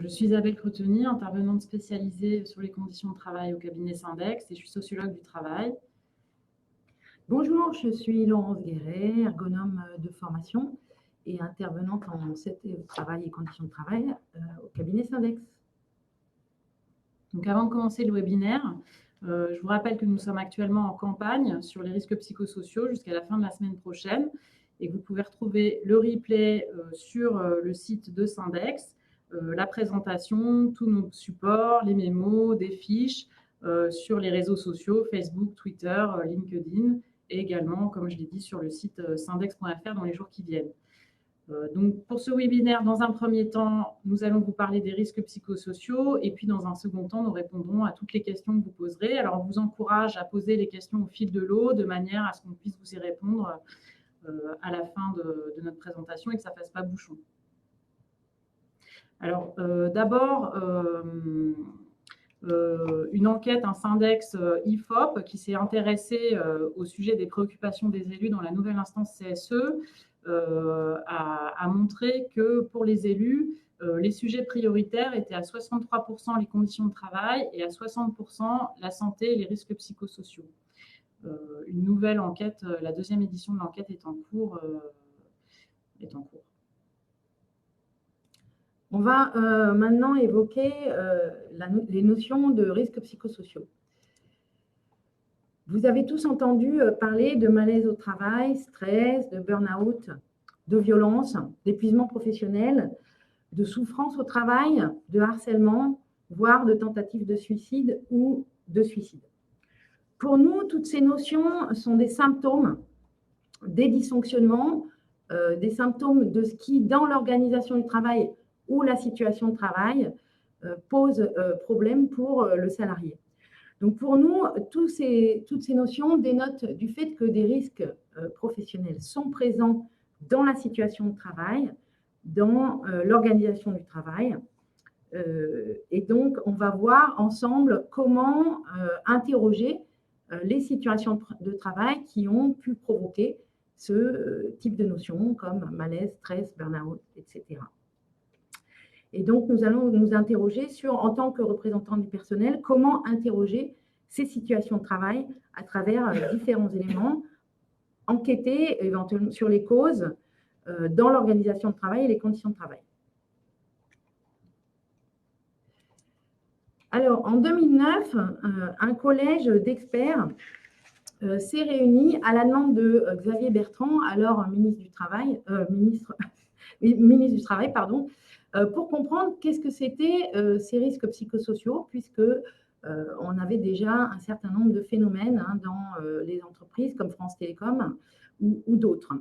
Je suis Isabelle Crotoni, intervenante spécialisée sur les conditions de travail au cabinet Syndex et je suis sociologue du travail. Bonjour, je suis Laurence Guéret, ergonome de formation et intervenante en santé au travail et conditions de travail au cabinet Syndex. Donc avant de commencer le webinaire, je vous rappelle que nous sommes actuellement en campagne sur les risques psychosociaux jusqu'à la fin de la semaine prochaine et que vous pouvez retrouver le replay sur le site de Syndex, la présentation, tous nos supports, les mémos, des fiches sur les réseaux sociaux, Facebook, Twitter, LinkedIn et également, comme je l'ai dit, sur le site syndex.fr dans les jours qui viennent. Donc, pour ce webinaire, dans un premier temps, nous allons vous parler des risques psychosociaux et puis dans un second temps, nous répondrons à toutes les questions que vous poserez. Alors, on vous encourage à poser les questions au fil de l'eau de manière à ce qu'on puisse vous y répondre à la fin de notre présentation et que ça ne fasse pas bouchon. Alors, d'abord, une enquête, un Syndex IFOP qui s'est intéressé au sujet des préoccupations des élus dans la nouvelle instance CSE a montré que pour les élus, les sujets prioritaires étaient à 63% les conditions de travail et à 60% la santé et les risques psychosociaux. Une nouvelle enquête, la deuxième édition de l'enquête est en cours. On va maintenant évoquer les notions de risques psychosociaux. Vous avez tous entendu parler de malaise au travail, stress, de burn-out, de violence, d'épuisement professionnel, de souffrance au travail, de harcèlement, voire de tentatives de suicide ou de suicide. Pour nous, toutes ces notions sont des symptômes, des dysfonctionnements, des symptômes de ce qui, dans l'organisation du travail ou la situation de travail, pose problème pour le salarié. Donc pour nous, toutes ces notions dénotent du fait que des risques professionnels sont présents dans la situation de travail, dans l'organisation du travail. Et donc, on va voir ensemble comment interroger les situations de travail qui ont pu provoquer ce type de notions comme malaise, stress, burn-out, etc. Et donc, nous allons nous interroger sur, en tant que représentant du personnel, comment interroger ces situations de travail à travers différents éléments, enquêter éventuellement sur les causes dans l'organisation de travail et les conditions de travail. Alors, en 2009, un collège d'experts s'est réuni à la demande de Xavier Bertrand, alors ministre du Travail, pour comprendre qu'est-ce que c'était ces risques psychosociaux, puisque on avait déjà un certain nombre de phénomènes dans les entreprises comme France Télécom ou d'autres.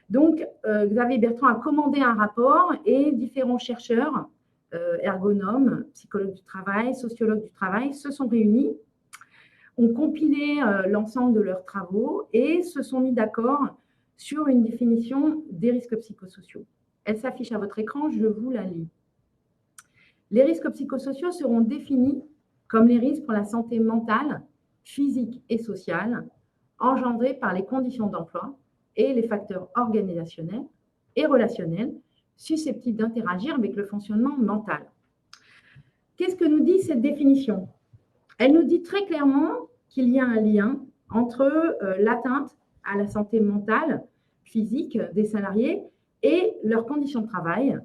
Donc, Xavier Bertrand a commandé un rapport et différents chercheurs, ergonomes, psychologues du travail, sociologues du travail, se sont réunis, ont compilé l'ensemble de leurs travaux et se sont mis d'accord sur une définition des risques psychosociaux. Elle s'affiche à votre écran, je vous la lis. Les risques psychosociaux seront définis comme les risques pour la santé mentale, physique et sociale engendrés par les conditions d'emploi et les facteurs organisationnels et relationnels susceptibles d'interagir avec le fonctionnement mental. Qu'est-ce que nous dit cette définition? Elle nous dit très clairement qu'il y a un lien entre l'atteinte à la santé mentale, physique des salariés et leurs conditions de travail,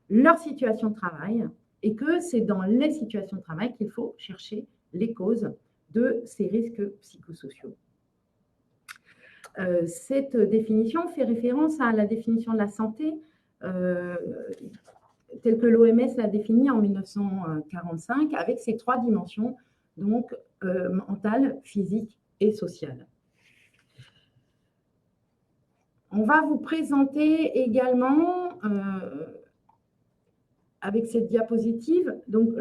leur situation de travail, et que c'est dans les situations de travail qu'il faut chercher les causes de ces risques psychosociaux. Cette définition fait référence à la définition de la santé telle que l'OMS l'a définie en 1945 avec ces trois dimensions, donc mentale, physique et sociale. On va vous présenter également avec cette diapositive donc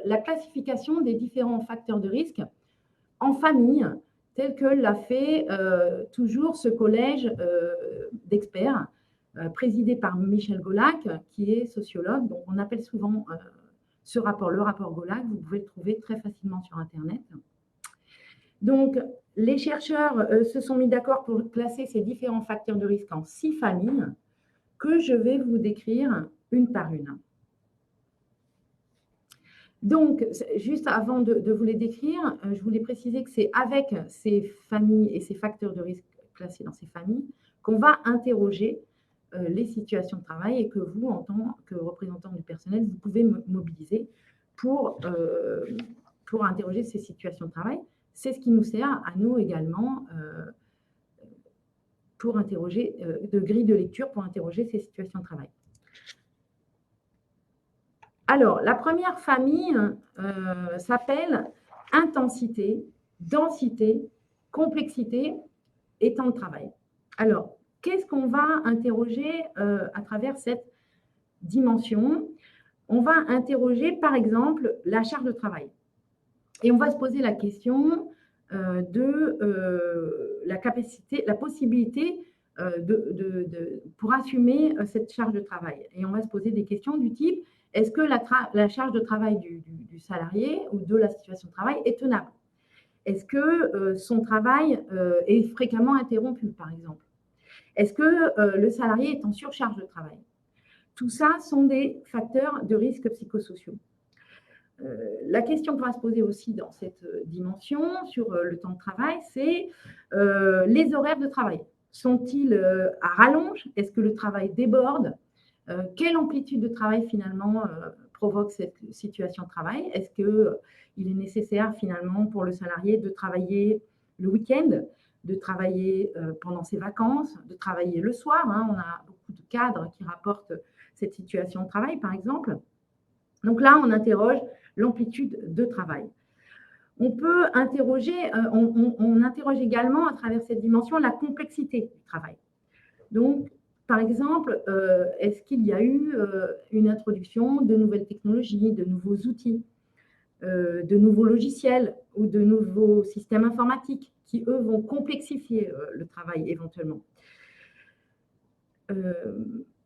la classification des différents facteurs de risque en famille, tel que l'a fait toujours ce collège d'experts présidé par Michel Golac, qui est sociologue. Donc on appelle souvent ce rapport le rapport Golac. Vous pouvez le trouver très facilement sur Internet. Donc, les chercheurs se sont mis d'accord pour classer ces différents facteurs de risque en 6 familles que je vais vous décrire une par une. Donc, juste avant de vous les décrire, je voulais préciser que c'est avec ces familles et ces facteurs de risque classés dans ces familles qu'on va interroger les situations de travail et que vous, en tant que représentant du personnel, vous pouvez mobiliser pour interroger ces situations de travail. C'est ce qui nous sert à nous également pour interroger, de grille de lecture pour interroger ces situations de travail. Alors, la première famille s'appelle intensité, densité, complexité et temps de travail. Alors, qu'est-ce qu'on va interroger à travers cette dimension? On va interroger, par exemple, la charge de travail. Et on va se poser la question de la capacité, la possibilité pour assumer cette charge de travail. Et on va se poser des questions du type, est-ce que la charge de travail du salarié ou de la situation de travail est tenable? Est-ce que son travail est fréquemment interrompu, par exemple? Est-ce que le salarié est en surcharge de travail? Tout ça sont des facteurs de risque psychosociaux. La question qu'on va se poser aussi dans cette dimension sur le temps de travail, c'est les horaires de travail. Sont-ils à rallonge? Est-ce que le travail déborde? Quelle amplitude de travail finalement provoque cette situation de travail? Est-ce qu'il est nécessaire finalement pour le salarié de travailler le week-end, de travailler pendant ses vacances, de travailler le soir? On a beaucoup de cadres qui rapportent cette situation de travail, par exemple. Donc là, on interroge l'amplitude de travail. On peut interroger, on interroge également à travers cette dimension la complexité du travail. Donc, par exemple, est-ce qu'il y a eu une introduction de nouvelles technologies, de nouveaux outils, de nouveaux logiciels ou de nouveaux systèmes informatiques qui, eux, vont complexifier le travail éventuellement?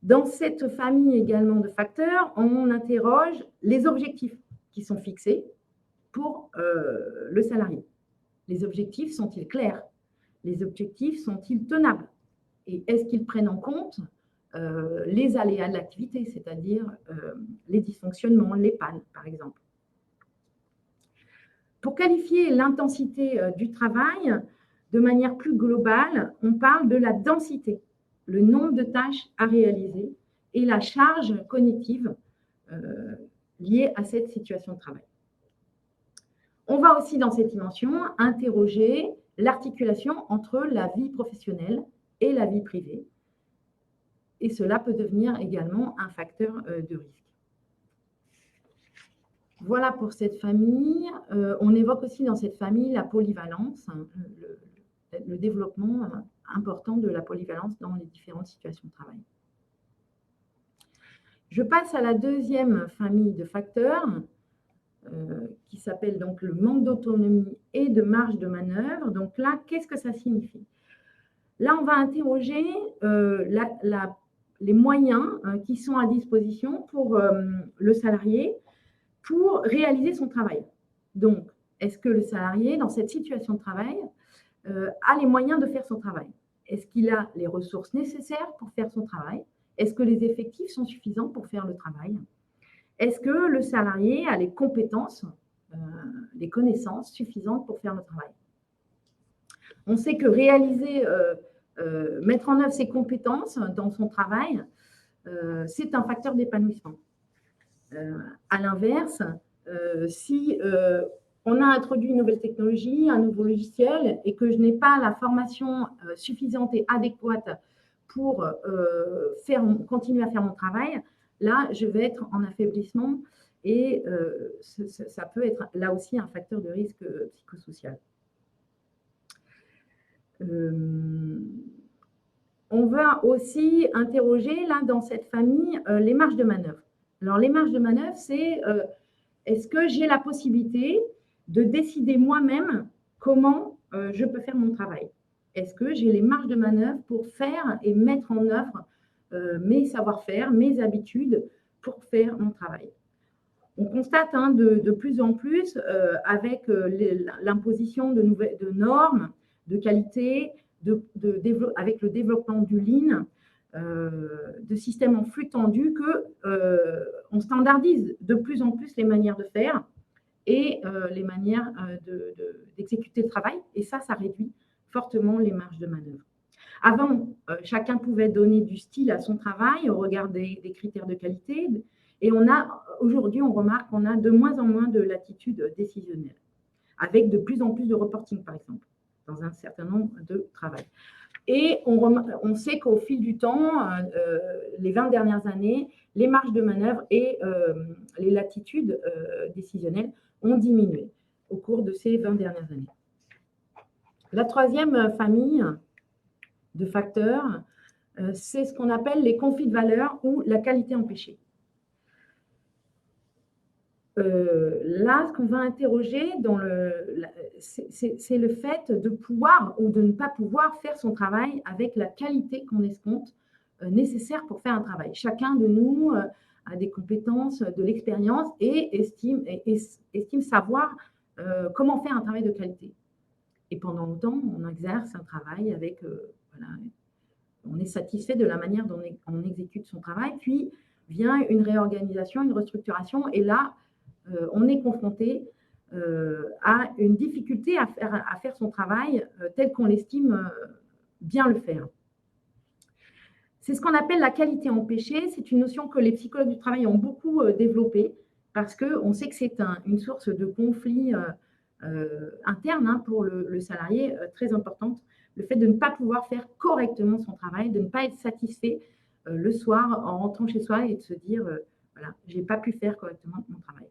Dans cette famille également de facteurs, on interroge les objectifs qui sont fixés pour le salarié. Les objectifs sont-ils clairs? Les objectifs sont-ils tenables? Et est-ce qu'ils prennent en compte les aléas de l'activité, c'est-à-dire les dysfonctionnements, les pannes, par exemple? Pour qualifier l'intensité du travail de manière plus globale, on parle de la densité, le nombre de tâches à réaliser et la charge cognitive liée à cette situation de travail. On va aussi, dans cette dimension, interroger l'articulation entre la vie professionnelle et la vie privée. Et cela peut devenir également un facteur de risque. Voilà pour cette famille. On évoque aussi dans cette famille la polyvalence, le développement important de la polyvalence dans les différentes situations de travail. Je passe à la deuxième famille de facteurs qui s'appelle donc le manque d'autonomie et de marge de manœuvre. Donc là, qu'est-ce que ça signifie? Là, on va interroger les moyens qui sont à disposition pour le salarié pour réaliser son travail. Donc, est-ce que le salarié, dans cette situation de travail, a les moyens de faire son travail? Est-ce qu'il a les ressources nécessaires pour faire son travail? Est-ce que les effectifs sont suffisants pour faire le travail? Est-ce que le salarié a les compétences, les connaissances suffisantes pour faire le travail? On sait que réaliser, mettre en œuvre ses compétences dans son travail, c'est un facteur d'épanouissement. À l'inverse, si on a introduit une nouvelle technologie, un nouveau logiciel, et que je n'ai pas la formation suffisante et adéquate pour continuer à faire mon travail, là, je vais être en affaiblissement et ça peut être là aussi un facteur de risque psychosocial. On va aussi interroger, là, dans cette famille, les marges de manœuvre. Alors, les marges de manœuvre, c'est est-ce que j'ai la possibilité de décider moi-même comment je peux faire mon travail? Est-ce que j'ai les marges de manœuvre pour faire et mettre en œuvre mes savoir-faire, mes habitudes pour faire mon travail? On constate de plus en plus avec l'imposition de normes, de qualité, avec le développement du Lean, de systèmes en flux tendu, qu'on standardise de plus en plus les manières de faire et les manières d'exécuter le travail. Et ça réduit fortement les marges de manœuvre. Avant, chacun pouvait donner du style à son travail au regard des critères de qualité. Et aujourd'hui, on remarque qu'on a de moins en moins de latitude décisionnelle, avec de plus en plus de reporting, par exemple, dans un certain nombre de travail. Et on sait qu'au fil du temps, les 20 dernières années, les marges de manœuvre et les latitudes décisionnelles ont diminué au cours de ces 20 dernières années. La troisième famille de facteurs, c'est ce qu'on appelle les conflits de valeurs ou la qualité empêchée. Là, ce qu'on va interroger, c'est le fait de pouvoir ou de ne pas pouvoir faire son travail avec la qualité qu'on escompte nécessaire pour faire un travail. Chacun de nous a des compétences, de l'expérience et estime savoir comment faire un travail de qualité. Et pendant longtemps, on exerce un travail avec, voilà, on est satisfait de la manière dont on exécute son travail, puis vient une réorganisation, une restructuration, et là, on est confronté à une difficulté à faire son travail tel qu'on l'estime bien le faire. C'est ce qu'on appelle la qualité empêchée. C'est une notion que les psychologues du travail ont beaucoup développée parce qu'on sait que c'est une source de conflit interne pour le salarié très importante. Le fait de ne pas pouvoir faire correctement son travail, de ne pas être satisfait le soir en rentrant chez soi et de se dire voilà, je n'ai pas pu faire correctement mon travail.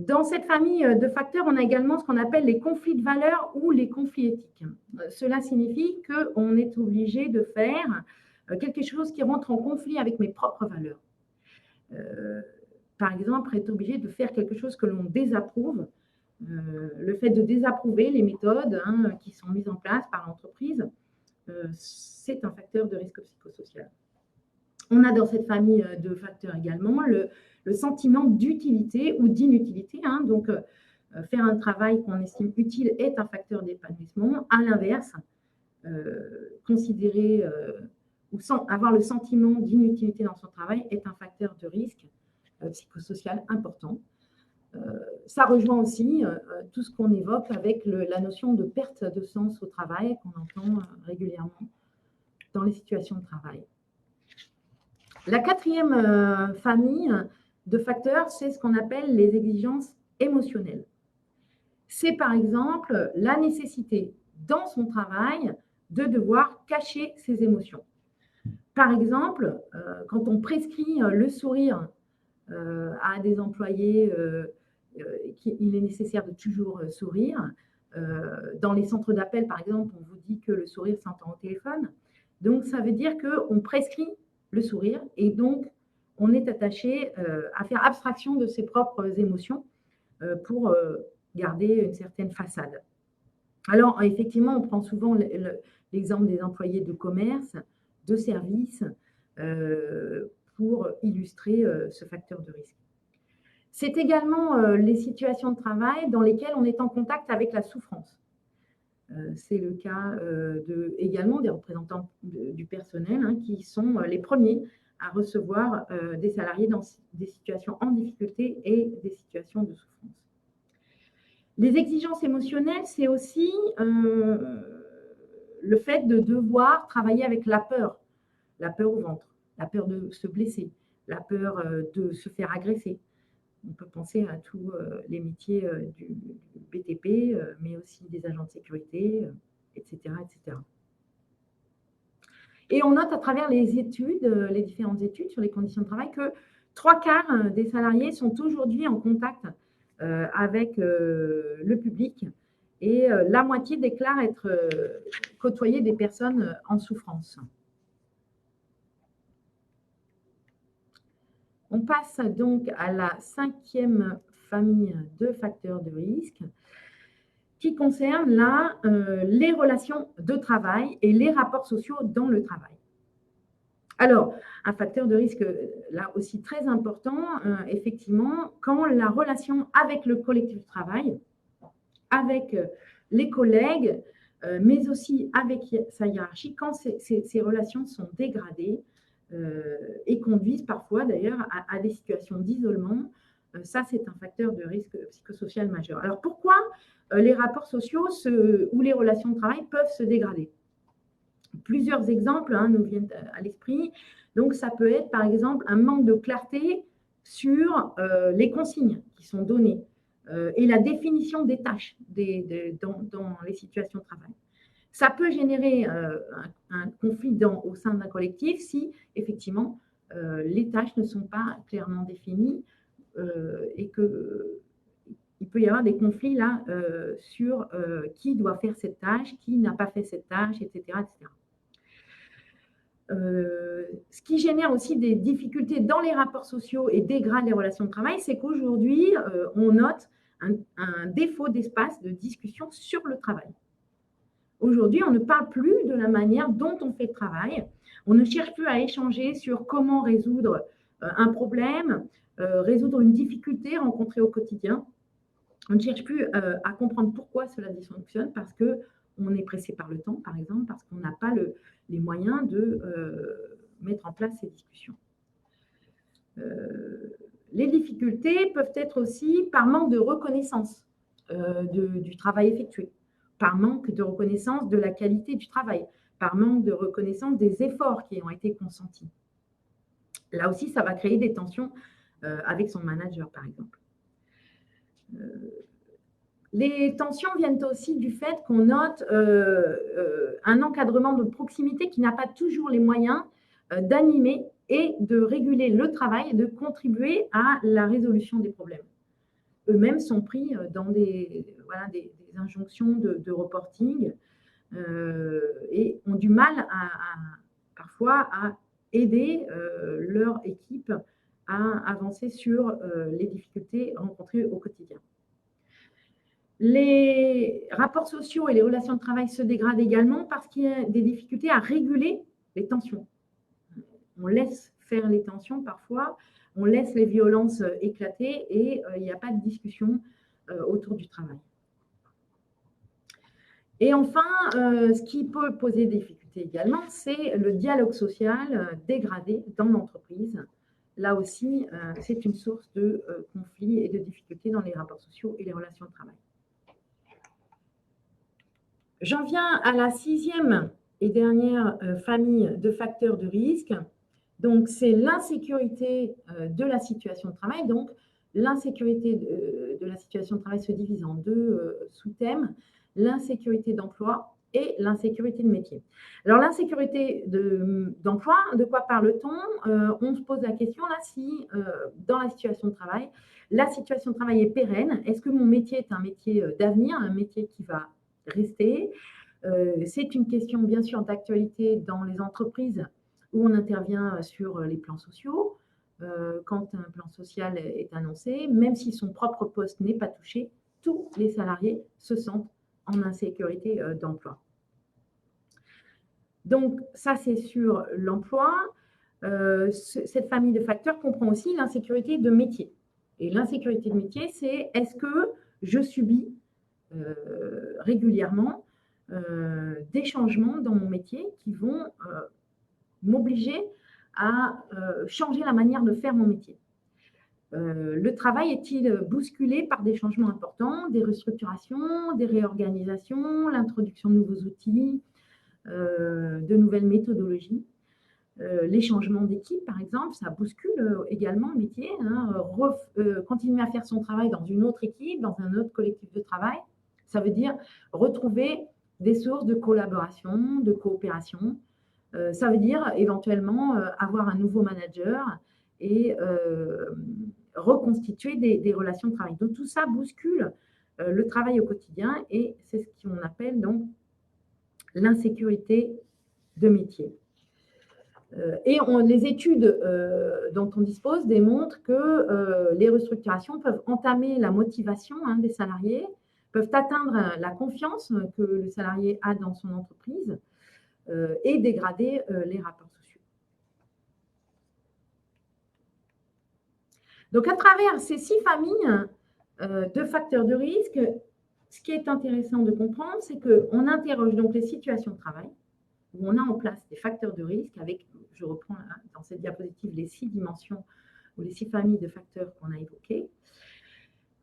Dans cette famille de facteurs, on a également ce qu'on appelle les conflits de valeurs ou les conflits éthiques. Cela signifie qu'on est obligé de faire quelque chose qui rentre en conflit avec mes propres valeurs. Par exemple, être obligé de faire quelque chose que l'on désapprouve. Le fait de désapprouver les méthodes qui sont mises en place par l'entreprise, c'est un facteur de risque psychosocial. On a dans cette famille de facteurs également le sentiment d'utilité ou d'inutilité. Donc, faire un travail qu'on estime utile est un facteur d'épanouissement. À l'inverse, considérer ou avoir le sentiment d'inutilité dans son travail est un facteur de risque psychosocial important. Ça rejoint aussi tout ce qu'on évoque avec la notion de perte de sens au travail qu'on entend régulièrement dans les situations de travail. La quatrième famille de facteurs, c'est ce qu'on appelle les exigences émotionnelles. C'est par exemple la nécessité dans son travail de devoir cacher ses émotions. Par exemple, quand on prescrit le sourire à des employés, il est nécessaire de toujours sourire. Dans les centres d'appel, par exemple, on vous dit que le sourire s'entend au téléphone. Donc, ça veut dire qu'on prescrit le sourire et donc on est attaché à faire abstraction de ses propres émotions pour garder une certaine façade. Alors, effectivement, on prend souvent l'exemple des employés de commerce, de service, pour illustrer ce facteur de risque. C'est également les situations de travail dans lesquelles on est en contact avec la souffrance. C'est le cas également des représentants du personnel qui sont les premiers à recevoir des salariés dans des situations en difficulté et des situations de souffrance. Les exigences émotionnelles, c'est aussi le fait de devoir travailler avec la peur au ventre, la peur de se blesser, la peur de se faire agresser. On peut penser à tous les métiers du BTP, mais aussi des agents de sécurité, etc., etc. Et on note à travers les études, les différentes études sur les conditions de travail, que 3/4 des salariés sont aujourd'hui en contact avec le public et la moitié déclarent être côtoyer des personnes en souffrance. On passe donc à la 5e famille de facteurs de risque qui concerne là les relations de travail et les rapports sociaux dans le travail. Alors, un facteur de risque là aussi très important, effectivement, quand la relation avec le collectif de travail, avec les collègues, mais aussi avec sa hiérarchie, quand ces relations sont dégradées, et conduisent parfois d'ailleurs à des situations d'isolement, ça, c'est un facteur de risque psychosocial majeur. Alors, pourquoi les rapports sociaux ou les relations de travail peuvent se dégrader? Plusieurs exemples nous viennent à l'esprit. Donc, ça peut être, par exemple, un manque de clarté sur les consignes qui sont données et la définition des tâches dans les situations de travail. Ça peut générer un conflit au sein d'un collectif si, effectivement, les tâches ne sont pas clairement définies et qu'il peut y avoir des conflits là sur qui doit faire cette tâche, qui n'a pas fait cette tâche, etc. etc. Ce qui génère aussi des difficultés dans les rapports sociaux et dégrade les relations de travail, c'est qu'aujourd'hui, on note un défaut d'espace de discussion sur le travail. Aujourd'hui, on ne parle plus de la manière dont on fait le travail. On ne cherche plus à échanger sur comment résoudre un problème, résoudre une difficulté rencontrée au quotidien. On ne cherche plus à comprendre pourquoi cela dysfonctionne, parce qu'on est pressé par le temps, par exemple, parce qu'on n'a pas les moyens de mettre en place ces discussions. Les difficultés peuvent être aussi par manque de reconnaissance du travail effectué, par manque de reconnaissance de la qualité du travail, par manque de reconnaissance des efforts qui ont été consentis. Là aussi, ça va créer des tensions avec son manager, par exemple. Les tensions viennent aussi du fait qu'on note un encadrement de proximité qui n'a pas toujours les moyens d'animer et de réguler le travail et de contribuer à la résolution des problèmes. Eux-mêmes sont pris dans des injonctions de reporting et ont du mal parfois à aider leur équipe à avancer sur les difficultés rencontrées au quotidien. Les rapports sociaux et les relations de travail se dégradent également parce qu'il y a des difficultés à réguler les tensions. On laisse faire les tensions parfois, on laisse les violences éclater et il n'y a pas de discussion autour du travail. Et enfin, ce qui peut poser des difficultés également, c'est le dialogue social dégradé dans l'entreprise. Là aussi, c'est une source de conflits et de difficultés dans les rapports sociaux et les relations de travail. J'en viens à la 6e et dernière famille de facteurs de risque. Donc, c'est l'insécurité de la situation de travail. Donc, l'insécurité de la situation de travail se divise en deux sous-thèmes, l'insécurité d'emploi et l'insécurité de métier. Alors, l'insécurité d'emploi, de quoi parle-t-on? On se pose la question là si, dans la situation de travail, la situation de travail est pérenne. Est-ce que mon métier est un métier d'avenir, un métier qui va rester? C'est une question bien sûr d'actualité dans les entreprises où on intervient sur les plans sociaux. Quand un plan social est annoncé, même si son propre poste n'est pas touché, tous les salariés se sentent en insécurité d'emploi. Donc ça, c'est sur l'emploi. Cette famille de facteurs comprend aussi l'insécurité de métier. Et l'insécurité de métier, c'est est-ce que je subis régulièrement des changements dans mon métier qui vont m'obliger à changer la manière de faire mon métier. Le travail est-il bousculé par des changements importants, des restructurations, des réorganisations, l'introduction de nouveaux outils, de nouvelles méthodologies? Les changements d'équipe, par exemple, ça bouscule également le métier. Continuer à faire son travail dans une autre équipe, dans un autre collectif de travail, ça veut dire retrouver des sources de collaboration, de coopération. Ça veut dire éventuellement avoir un nouveau manager et reconstituer des relations de travail. Donc tout ça bouscule le travail au quotidien et c'est ce qu'on appelle donc l'insécurité de métier. Et les études dont on dispose démontrent que les restructurations peuvent entamer la motivation des salariés, peuvent atteindre la confiance que le salarié a dans son entreprise et dégrader les rapports sociaux. Donc, à travers ces 6 familles de facteurs de risque, ce qui est intéressant de comprendre, c'est qu'on interroge donc les situations de travail, où on a en place des facteurs de risque avec, je reprends dans cette diapositive, les 6 dimensions ou les 6 familles de facteurs qu'on a évoqués.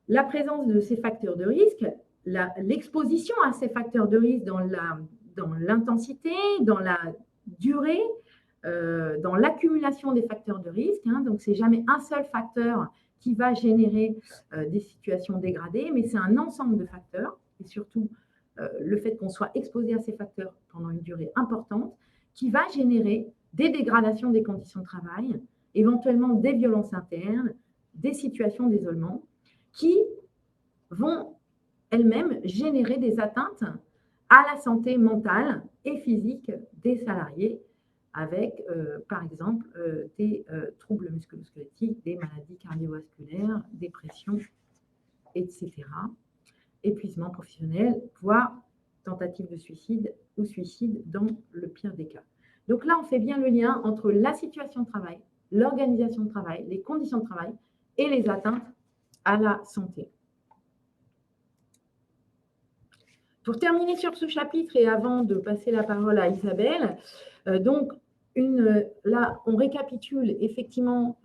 La présence de ces facteurs de risque, l'exposition à ces facteurs de risque dans l'intensité, dans la durée, dans l'accumulation des facteurs de risque. Donc, ce n'est jamais un seul facteur qui va générer des situations dégradées, mais c'est un ensemble de facteurs, et surtout le fait qu'on soit exposé à ces facteurs pendant une durée importante, qui va générer des dégradations des conditions de travail, éventuellement des violences internes, des situations d'isolement, qui vont elles-mêmes générer des atteintes à la santé mentale et physique des salariés, avec, par exemple, des troubles musculo-squelettiques, des maladies cardiovasculaires, dépression, etc. Épuisement professionnel, voire tentative de suicide ou suicide dans le pire des cas. Donc là, on fait bien le lien entre la situation de travail, l'organisation de travail, les conditions de travail et les atteintes à la santé. Pour terminer sur ce chapitre et avant de passer la parole à Isabelle, donc là, on récapitule effectivement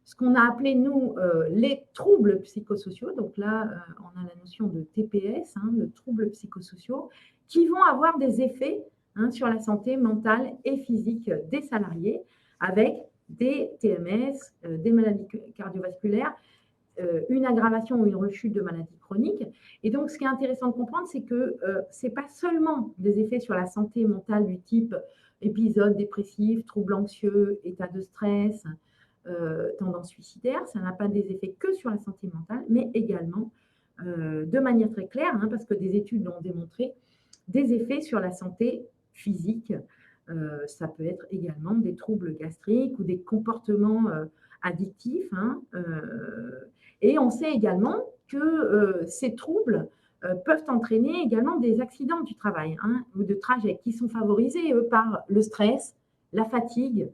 ce qu'on a appelé, nous, les troubles psychosociaux. Donc là, on a la notion de TPS, de troubles psychosociaux, qui vont avoir des effets sur la santé mentale et physique des salariés, avec des TMS, des maladies cardiovasculaires, une aggravation ou une rechute de maladies chroniques. Et donc, ce qui est intéressant de comprendre, c'est que ce n'est pas seulement des effets sur la santé mentale du type épisode dépressif, trouble anxieux, état de stress, tendance suicidaire. Ça n'a pas des effets que sur la santé mentale, mais également, de manière très claire, parce que des études l'ont démontré, des effets sur la santé physique. Ça peut être également des troubles gastriques ou des comportements addictifs. Et on sait également que ces troubles peuvent entraîner également des accidents du travail ou de trajet qui sont favorisés par le stress, la fatigue,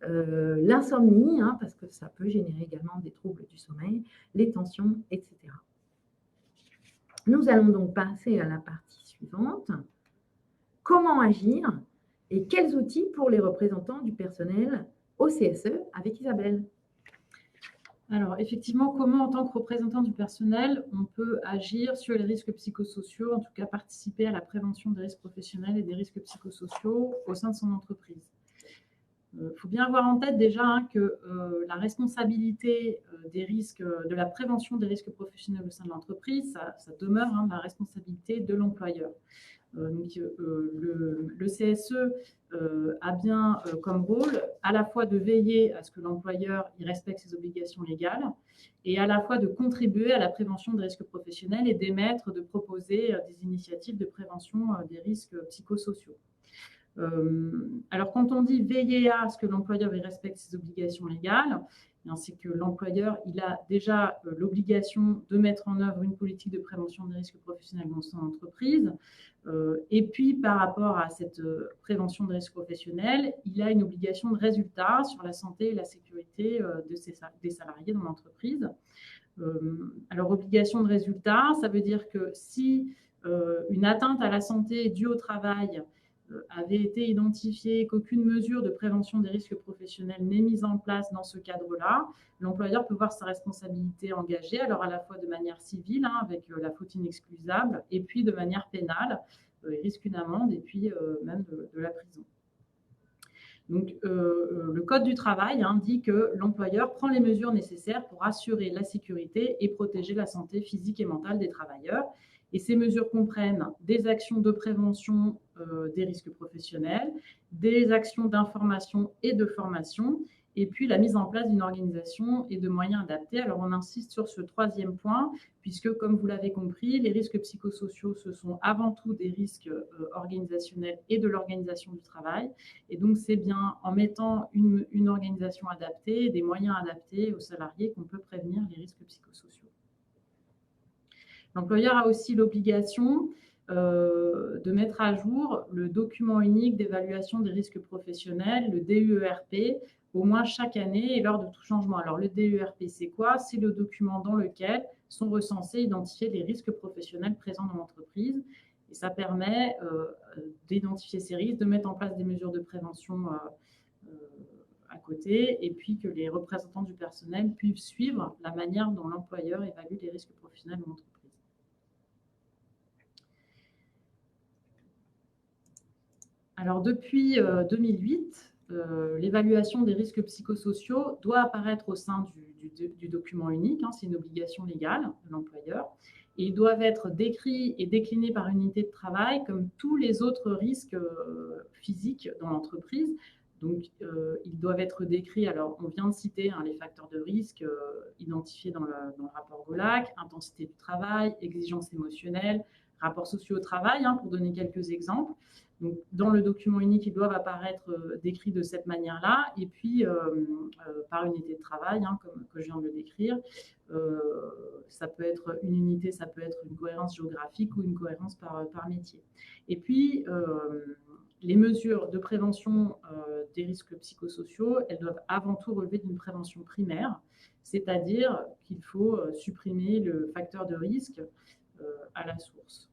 l'insomnie, parce que ça peut générer également des troubles du sommeil, les tensions, etc. Nous allons donc passer à la partie suivante. Comment agir et quels outils pour les représentants du personnel au CSE avec Isabelle? Alors, effectivement, comment, en tant que représentant du personnel, on peut agir sur les risques psychosociaux, en tout cas participer à la prévention des risques professionnels et des risques psychosociaux au sein de son entreprise. Il faut bien avoir en tête déjà que la responsabilité des risques, de la prévention des risques professionnels au sein de l'entreprise, ça demeure la responsabilité de l'employeur. Le CSE a bien comme rôle à la fois de veiller à ce que l'employeur respecte ses obligations légales et à la fois de contribuer à la prévention des risques professionnels et d'émettre, de proposer des initiatives de prévention des risques psychosociaux. Alors, quand on dit veiller à ce que l'employeur respecte ses obligations légales, c'est que l'employeur il a déjà l'obligation de mettre en œuvre une politique de prévention des risques professionnels dans son entreprise. Et puis, par rapport à cette prévention des risques professionnels, il a une obligation de résultat sur la santé et la sécurité des salariés dans l'entreprise. Alors, obligation de résultat, ça veut dire que si une atteinte à la santé due au travail avait été identifié qu'aucune mesure de prévention des risques professionnels n'est mise en place dans ce cadre-là, l'employeur peut voir sa responsabilité engagée, alors à la fois de manière civile, avec la faute inexcusable, et puis de manière pénale, il risque une amende et puis même de la prison. Donc, le Code du travail dit que l'employeur prend les mesures nécessaires pour assurer la sécurité et protéger la santé physique et mentale des travailleurs. Et ces mesures comprennent des actions de prévention des risques professionnels, des actions d'information et de formation, et puis la mise en place d'une organisation et de moyens adaptés. Alors, on insiste sur ce troisième point, puisque, comme vous l'avez compris, les risques psychosociaux, ce sont avant tout des risques organisationnels et de l'organisation du travail. Et donc, c'est bien en mettant une organisation adaptée et des moyens adaptés aux salariés qu'on peut prévenir les risques psychosociaux. L'employeur a aussi l'obligation de mettre à jour le document unique d'évaluation des risques professionnels, le DUERP, au moins chaque année et lors de tout changement. Alors, le DUERP, c'est quoi? C'est le document dans lequel sont recensés, identifiés les risques professionnels présents dans l'entreprise. Et ça permet d'identifier ces risques, de mettre en place des mesures de prévention à côté, et puis que les représentants du personnel puissent suivre la manière dont l'employeur évalue les risques professionnels en entreprise. Alors, depuis 2008, l'évaluation des risques psychosociaux doit apparaître au sein du document unique, hein, c'est une obligation légale de l'employeur, et ils doivent être décrits et déclinés par unité de travail comme tous les autres risques physiques dans l'entreprise. Donc, ils doivent être décrits, alors on vient de citer les facteurs de risque identifiés dans le rapport GOLAC, intensité du travail, exigences émotionnelles, rapports sociaux au travail, pour donner quelques exemples. Donc, dans le document unique, ils doivent apparaître décrits de cette manière-là, et puis par unité de travail, comme je viens de le décrire. Ça peut être une unité, ça peut être une cohérence géographique ou une cohérence par métier. Et puis, les mesures de prévention des risques psychosociaux, elles doivent avant tout relever d'une prévention primaire, c'est-à-dire qu'il faut supprimer le facteur de risque à la source.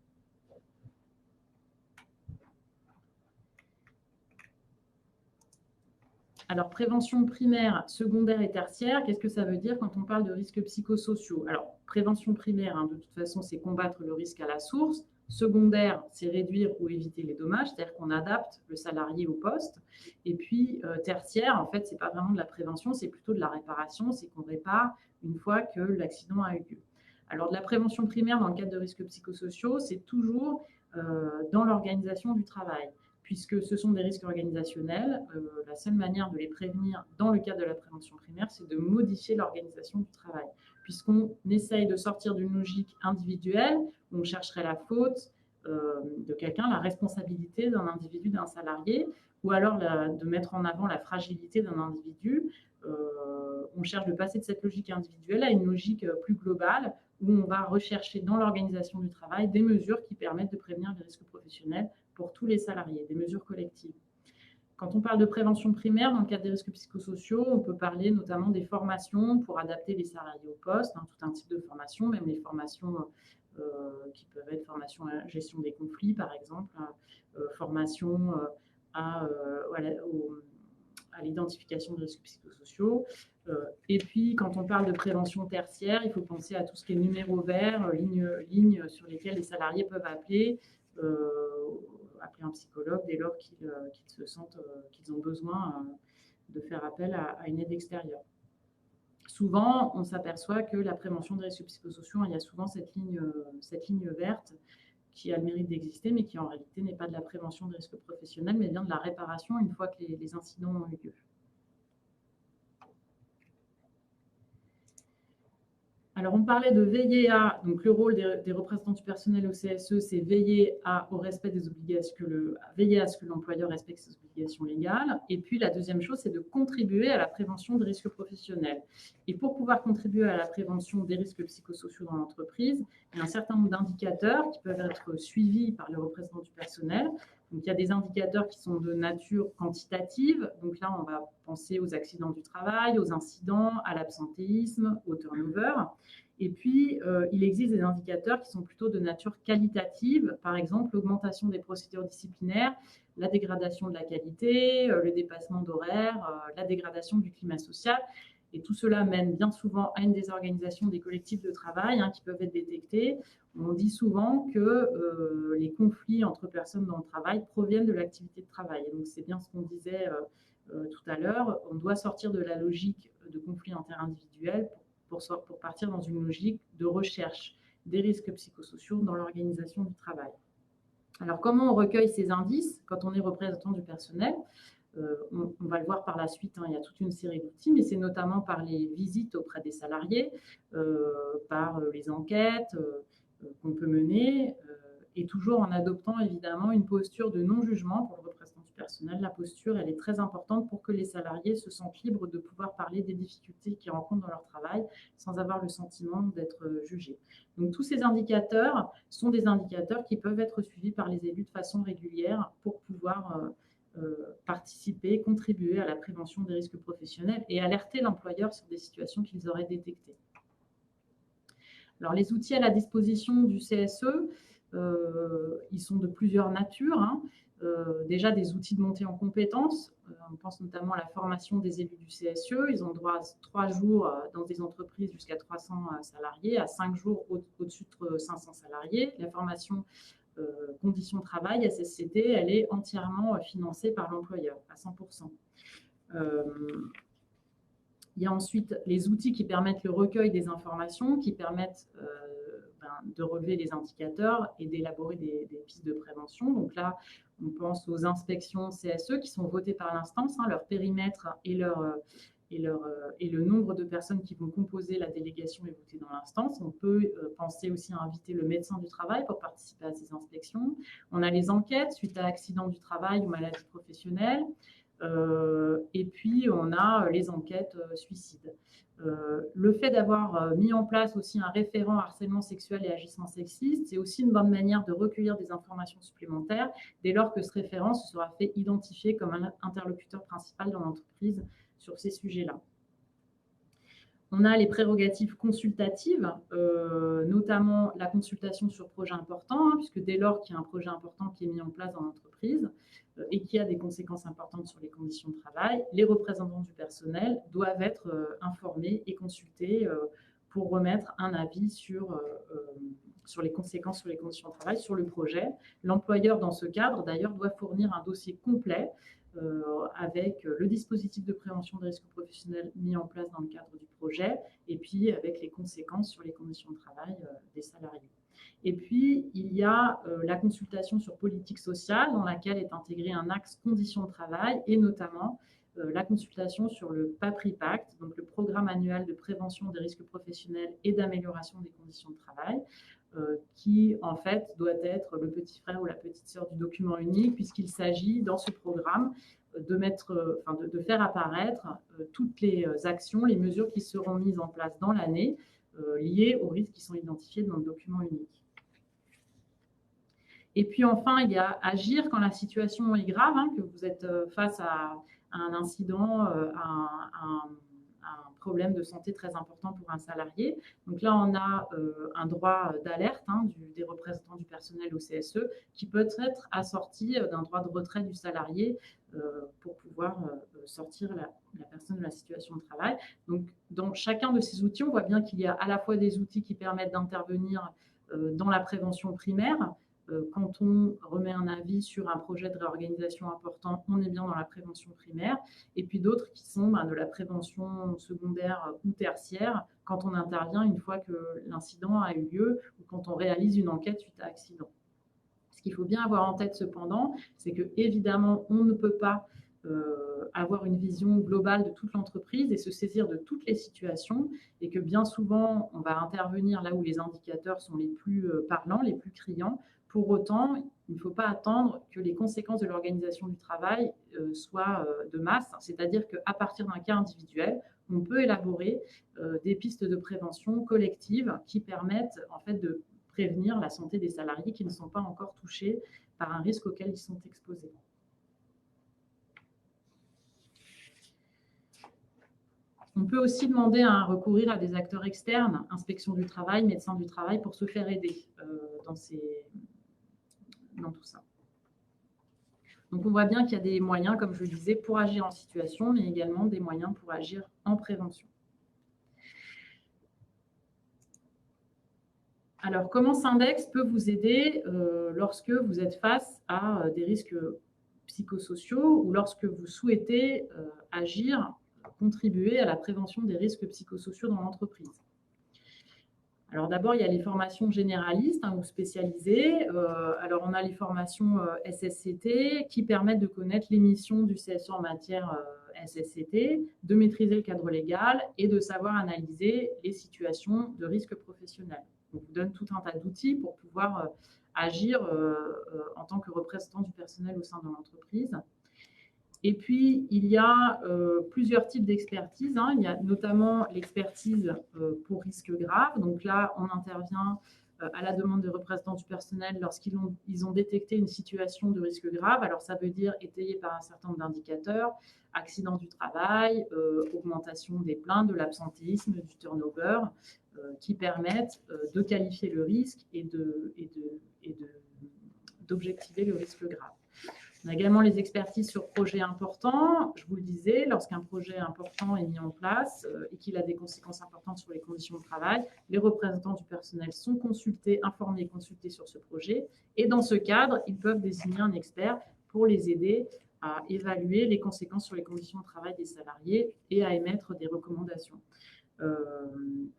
Alors, prévention primaire, secondaire et tertiaire, qu'est-ce que ça veut dire quand on parle de risques psychosociaux? Alors, prévention primaire, de toute façon, c'est combattre le risque à la source. Secondaire, c'est réduire ou éviter les dommages, c'est-à-dire qu'on adapte le salarié au poste. Et puis, tertiaire, en fait, ce n'est pas vraiment de la prévention, c'est plutôt de la réparation, c'est qu'on répare une fois que l'accident a eu lieu. Alors, de la prévention primaire dans le cadre de risques psychosociaux, c'est toujours dans l'organisation du travail. Puisque ce sont des risques organisationnels, la seule manière de les prévenir dans le cadre de la prévention primaire, c'est de modifier l'organisation du travail. Puisqu'on essaye de sortir d'une logique individuelle, où on chercherait la faute de quelqu'un, la responsabilité d'un individu, d'un salarié, ou alors de mettre en avant la fragilité d'un individu. On cherche de passer de cette logique individuelle à une logique plus globale, où on va rechercher dans l'organisation du travail des mesures qui permettent de prévenir les risques professionnels pour tous les salariés, des mesures collectives. Quand on parle de prévention primaire, dans le cadre des risques psychosociaux, on peut parler notamment des formations pour adapter les salariés au poste, tout un type de formation, même les formations qui peuvent être formation à la gestion des conflits, par exemple, formation à l'identification des risques psychosociaux. Et puis, quand on parle de prévention tertiaire, il faut penser à tout ce qui est numéro vert, lignes sur lesquelles les salariés peuvent appeler un psychologue dès lors qu'ils se sentent qu'ils ont besoin de faire appel à une aide extérieure. Souvent, on s'aperçoit que la prévention des risques psychosociaux, il y a souvent cette ligne verte qui a le mérite d'exister, mais qui en réalité n'est pas de la prévention des risques professionnels, mais bien de la réparation une fois que les incidents ont eu lieu. Alors, on parlait de veiller à, donc le rôle des représentants du personnel au CSE, c'est veiller au respect des obligations, veiller à ce que l'employeur respecte ses obligations légales. Et puis, la deuxième chose, c'est de contribuer à la prévention des risques professionnels. Et pour pouvoir contribuer à la prévention des risques psychosociaux dans l'entreprise, il y a un certain nombre d'indicateurs qui peuvent être suivis par les représentants du personnel. Donc, il y a des indicateurs qui sont de nature quantitative. Donc là, on va penser aux accidents du travail, aux incidents, à l'absentéisme, au turnover. Et puis, il existe des indicateurs qui sont plutôt de nature qualitative. Par exemple, l'augmentation des procédures disciplinaires, la dégradation de la qualité, le dépassement d'horaires, la dégradation du climat social. Et tout cela mène bien souvent à une désorganisation des collectifs de travail qui peuvent être détectés. On dit souvent que les conflits entre personnes dans le travail proviennent de l'activité de travail. Et donc, c'est bien ce qu'on disait tout à l'heure. On doit sortir de la logique de conflits interindividuels pour partir dans une logique de recherche des risques psychosociaux dans l'organisation du travail. Alors, comment on recueille ces indices quand on est représentant du personnel? On va le voir par la suite, il y a toute une série d'outils, mais c'est notamment par les visites auprès des salariés, par les enquêtes qu'on peut mener, et toujours en adoptant évidemment une posture de non-jugement pour le représentant du personnel. La posture, elle est très importante pour que les salariés se sentent libres de pouvoir parler des difficultés qu'ils rencontrent dans leur travail sans avoir le sentiment d'être jugés. Donc tous ces indicateurs sont des indicateurs qui peuvent être suivis par les élus de façon régulière pour pouvoir participer, contribuer à la prévention des risques professionnels et alerter l'employeur sur des situations qu'ils auraient détectées. Alors, les outils à la disposition du CSE, ils sont de plusieurs natures. Déjà, des outils de montée en compétences. On pense notamment à la formation des élus du CSE. Ils ont droit à 3 jours dans des entreprises jusqu'à 300 salariés, à 5 jours au-dessus de 500 salariés. La formation conditions de travail, SSCT, elle est entièrement financée par l'employeur, à 100%. Il y a ensuite les outils qui permettent le recueil des informations, qui permettent de relever les indicateurs et d'élaborer des pistes de prévention. Donc là, on pense aux inspections CSE qui sont votées par l'instance, leur périmètre et le nombre de personnes qui vont composer la délégation est voté dans l'instance. On peut penser aussi à inviter le médecin du travail pour participer à ces inspections. On a les enquêtes suite à accident du travail ou maladie professionnelle. Et puis, on a les enquêtes suicides. Le fait d'avoir mis en place aussi un référent harcèlement sexuel et agissement sexiste, c'est aussi une bonne manière de recueillir des informations supplémentaires dès lors que ce référent se sera fait identifier comme un interlocuteur principal dans l'entreprise sur ces sujets-là. On a les prérogatives consultatives, notamment la consultation sur projet important, puisque dès lors qu'il y a un projet important qui est mis en place dans l'entreprise et qui a des conséquences importantes sur les conditions de travail, les représentants du personnel doivent être informés et consultés pour remettre un avis sur les conséquences sur les conditions de travail, sur le projet. L'employeur, dans ce cadre, d'ailleurs, doit fournir un dossier complet avec le dispositif de prévention des risques professionnels mis en place dans le cadre du projet et puis avec les conséquences sur les conditions de travail des salariés. Et puis, il y a la consultation sur politique sociale dans laquelle est intégré un axe conditions de travail et notamment la consultation sur le PAPRIPACT, donc le programme annuel de prévention des risques professionnels et d'amélioration des conditions de travail, qui en fait doit être le petit frère ou la petite sœur du document unique, puisqu'il s'agit dans ce programme de faire apparaître toutes les actions, les mesures qui seront mises en place dans l'année liées aux risques qui sont identifiés dans le document unique. Et puis enfin, il y a agir quand la situation est grave, que vous êtes face à un incident, à un problème de santé très important pour un salarié. Donc là, on a un droit d'alerte des représentants du personnel au CSE qui peut être assorti d'un droit de retrait du salarié pour pouvoir sortir la personne de la situation de travail. Donc, dans chacun de ces outils, on voit bien qu'il y a à la fois des outils qui permettent d'intervenir dans la prévention primaire. Quand on remet un avis sur un projet de réorganisation important, on est bien dans la prévention primaire. Et puis d'autres qui sont de la prévention secondaire ou tertiaire, quand on intervient une fois que l'incident a eu lieu ou quand on réalise une enquête suite à accident. Ce qu'il faut bien avoir en tête cependant, c'est que évidemment, on ne peut pas avoir une vision globale de toute l'entreprise et se saisir de toutes les situations et que bien souvent, on va intervenir là où les indicateurs sont les plus parlants, les plus criants. Pour autant, il ne faut pas attendre que les conséquences de l'organisation du travail soient de masse, c'est-à-dire qu'à partir d'un cas individuel, on peut élaborer des pistes de prévention collective qui permettent en fait de prévenir la santé des salariés qui ne sont pas encore touchés par un risque auquel ils sont exposés. On peut aussi demander à recourir à des acteurs externes, inspection du travail, médecin du travail, pour se faire aider dans tout ça. Donc on voit bien qu'il y a des moyens, comme je le disais, pour agir en situation, mais également des moyens pour agir en prévention. Alors, comment Syndex peut vous aider lorsque vous êtes face à des risques psychosociaux ou lorsque vous souhaitez agir, contribuer à la prévention des risques psychosociaux dans l'entreprise? Alors d'abord, il y a les formations généralistes ou spécialisées. Alors on a les formations SSCT qui permettent de connaître les missions du CSE en matière SSCT, de maîtriser le cadre légal et de savoir analyser les situations de risque professionnel. On vous donne tout un tas d'outils pour pouvoir agir en tant que représentant du personnel au sein de l'entreprise. Et puis, il y a plusieurs types d'expertise. Il y a notamment l'expertise pour risque grave. Donc là, on intervient à la demande des représentants du personnel lorsqu'ils ont détecté une situation de risque grave. Alors, ça veut dire étayé par un certain nombre d'indicateurs, accident du travail, augmentation des plaintes, de l'absentéisme, du turnover, qui permettent de qualifier le risque et d'objectiver le risque grave. On a également les expertises sur projets importants. Je vous le disais, lorsqu'un projet important est mis en place et qu'il a des conséquences importantes sur les conditions de travail, les représentants du personnel sont consultés, informés et consultés sur ce projet. Et dans ce cadre, ils peuvent désigner un expert pour les aider à évaluer les conséquences sur les conditions de travail des salariés et à émettre des recommandations.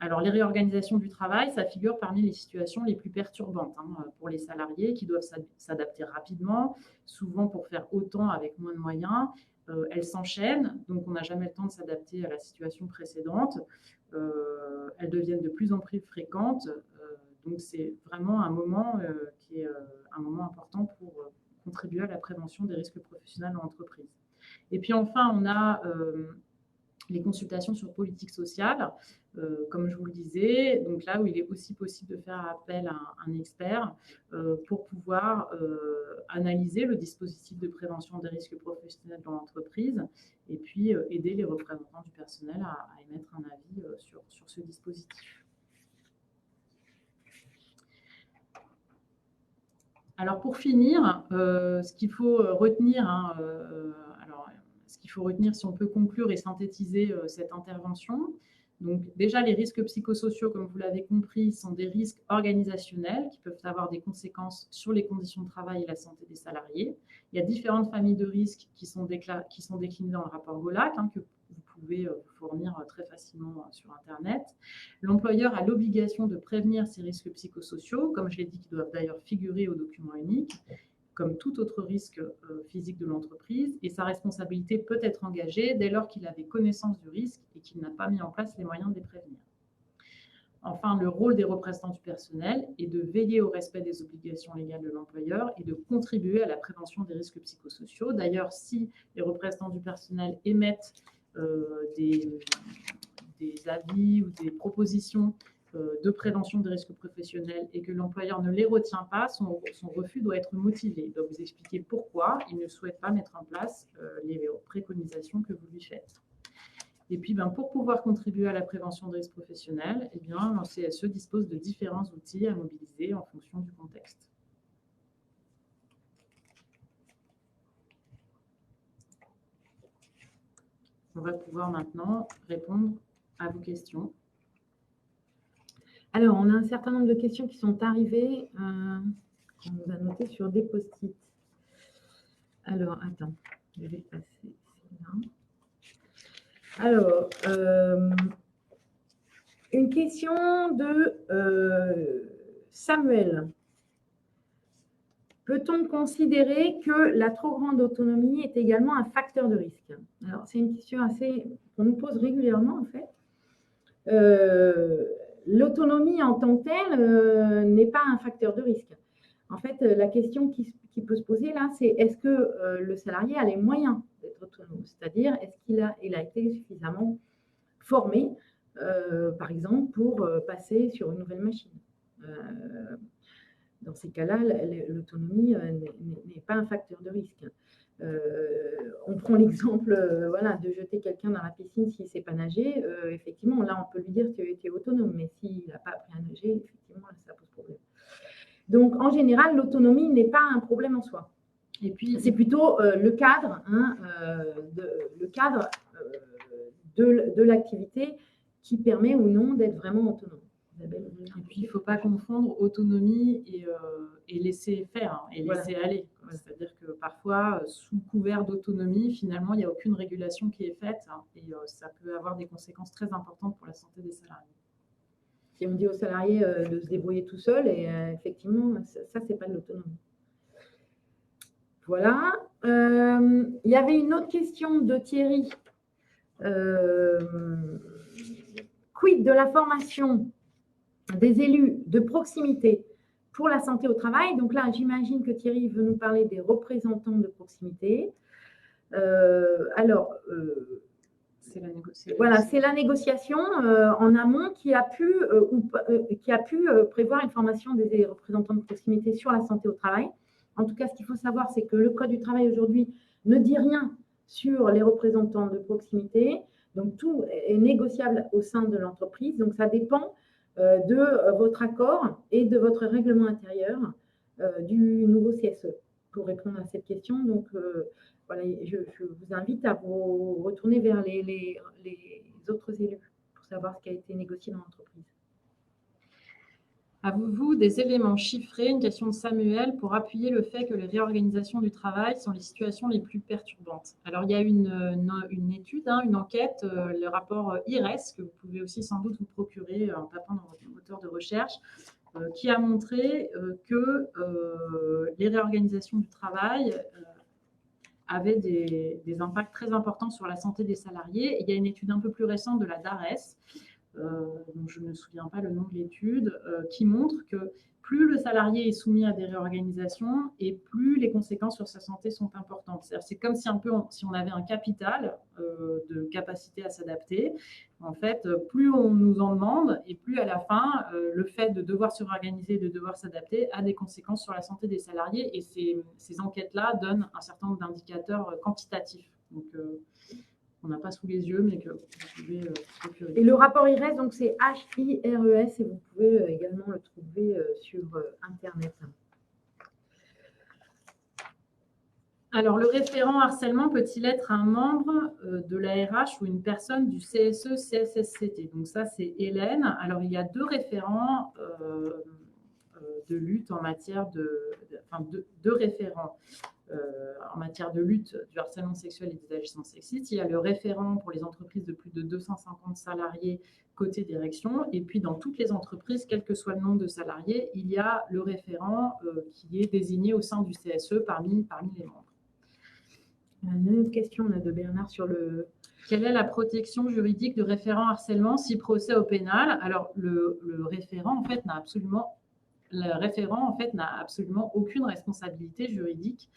Alors, les réorganisations du travail, ça figure parmi les situations les plus perturbantes pour les salariés qui doivent s'adapter rapidement, souvent pour faire autant avec moins de moyens. Elles s'enchaînent, donc on n'a jamais le temps de s'adapter à la situation précédente. Elles deviennent de plus en plus fréquentes, donc c'est vraiment un moment qui est un moment important pour contribuer à la prévention des risques professionnels en entreprise. Et puis enfin, on a les consultations sur politique sociale, comme je vous le disais, donc là où il est aussi possible de faire appel à un expert pour pouvoir analyser le dispositif de prévention des risques professionnels dans l'entreprise et puis aider les représentants du personnel à émettre un avis sur ce dispositif. Alors pour finir, ce qu'il faut retenir, ce qu'il faut retenir si on peut conclure et synthétiser cette intervention. Donc déjà, les risques psychosociaux, comme vous l'avez compris, sont des risques organisationnels qui peuvent avoir des conséquences sur les conditions de travail et la santé des salariés. Il y a différentes familles de risques qui sont déclinées dans le rapport GOLAC, que vous pouvez fournir très facilement sur Internet. L'employeur a l'obligation de prévenir ces risques psychosociaux, comme je l'ai dit, qui doivent d'ailleurs figurer au document unique, comme tout autre risque physique de l'entreprise, et sa responsabilité peut être engagée dès lors qu'il avait connaissance du risque et qu'il n'a pas mis en place les moyens de les prévenir. Enfin, le rôle des représentants du personnel est de veiller au respect des obligations légales de l'employeur et de contribuer à la prévention des risques psychosociaux. D'ailleurs, si les représentants du personnel émettent des avis ou des propositions de prévention des risques professionnels et que l'employeur ne les retient pas, son refus doit être motivé. Il doit vous expliquer pourquoi il ne souhaite pas mettre en place les préconisations que vous lui faites. Et puis, pour pouvoir contribuer à la prévention des risques professionnels, le CSE dispose de différents outils à mobiliser en fonction du contexte. On va pouvoir maintenant répondre à vos questions. Alors, on a un certain nombre de questions qui sont arrivées, qu'on nous a notées sur des post-it. Alors, attends, je vais passer celle-là. Alors, une question de Samuel. Peut-on considérer que la trop grande autonomie est également un facteur de risque? Alors, c'est une question qu'on nous pose régulièrement, en fait. L'autonomie en tant que telle n'est pas un facteur de risque. En fait, la question qui peut se poser là, c'est est-ce que le salarié a les moyens d'être autonome? C'est-à-dire, est-ce qu'il a été suffisamment formé, par exemple, pour passer sur une nouvelle machine? Dans ces cas-là, l'autonomie n'est pas un facteur de risque. On prend l'exemple de jeter quelqu'un dans la piscine s'il ne sait pas nager. Effectivement, là, on peut lui dire que tu es autonome, mais s'il n'a pas appris à nager, effectivement, ça pose problème. Donc, en général, l'autonomie n'est pas un problème en soi. Et puis, c'est plutôt le cadre, de l'activité qui permet ou non d'être vraiment autonome. Et puis, il ne faut pas confondre autonomie et laisser faire, et laisser aller. C'est-à-dire que parfois, sous couvert d'autonomie, finalement, il n'y a aucune régulation qui est faite et ça peut avoir des conséquences très importantes pour la santé des salariés. Si on dit aux salariés de se débrouiller tout seul, et effectivement, ça c'est pas de l'autonomie. Voilà. Il y avait une autre question de Thierry. Quid de la formation des élus de proximité pour la santé au travail? Donc là, j'imagine que Thierry veut nous parler des représentants de proximité. C'est la négociation en amont qui a pu prévoir une formation des représentants de proximité sur la santé au travail. En tout cas, ce qu'il faut savoir, c'est que le Code du travail aujourd'hui ne dit rien sur les représentants de proximité. Donc, tout est négociable au sein de l'entreprise. Donc, ça dépend de votre accord et de votre règlement intérieur du nouveau CSE. pour répondre à cette question. Donc, voilà, je vous invite à vous retourner vers les autres élus pour savoir ce qui a été négocié dans l'entreprise. Avez-vous des éléments chiffrés, une question de Samuel, pour appuyer le fait que les réorganisations du travail sont les situations les plus perturbantes? Alors, il y a une étude, une enquête, le rapport IRES, que vous pouvez aussi sans doute vous procurer en tapant dans votre moteur de recherche, qui a montré que les réorganisations du travail avaient des impacts très importants sur la santé des salariés. Et il y a une étude un peu plus récente de la DARES, dont je ne me souviens pas le nom de l'étude, qui montre que plus le salarié est soumis à des réorganisations et plus les conséquences sur sa santé sont importantes. C'est comme si si on avait un capital de capacité à s'adapter. En fait, plus on nous en demande et plus à la fin, le fait de devoir se réorganiser, de devoir s'adapter a des conséquences sur la santé des salariés. Et ces enquêtes-là donnent un certain nombre d'indicateurs quantitatifs. Donc, on n'a pas sous les yeux, mais que vous pouvez procurer. Et le rapport IRES, donc c'est HIRES, et vous pouvez également le trouver sur Internet. Alors, le référent harcèlement peut-il être un membre de l'ARH ou une personne du CSE-CSSCT? Donc ça, c'est Hélène. Alors, il y a deux référents de lutte en matière deux référents en matière de lutte du harcèlement sexuel et des agissements sexistes. Il y a le référent pour les entreprises de plus de 250 salariés côté direction, et puis dans toutes les entreprises, quel que soit le nombre de salariés, il y a le référent qui est désigné au sein du CSE parmi les membres. Une autre question là, de Bernard sur le... Quelle est la protection juridique de référent harcèlement si procès au pénal? Alors, le référent, en fait, n'a absolument aucune responsabilité juridique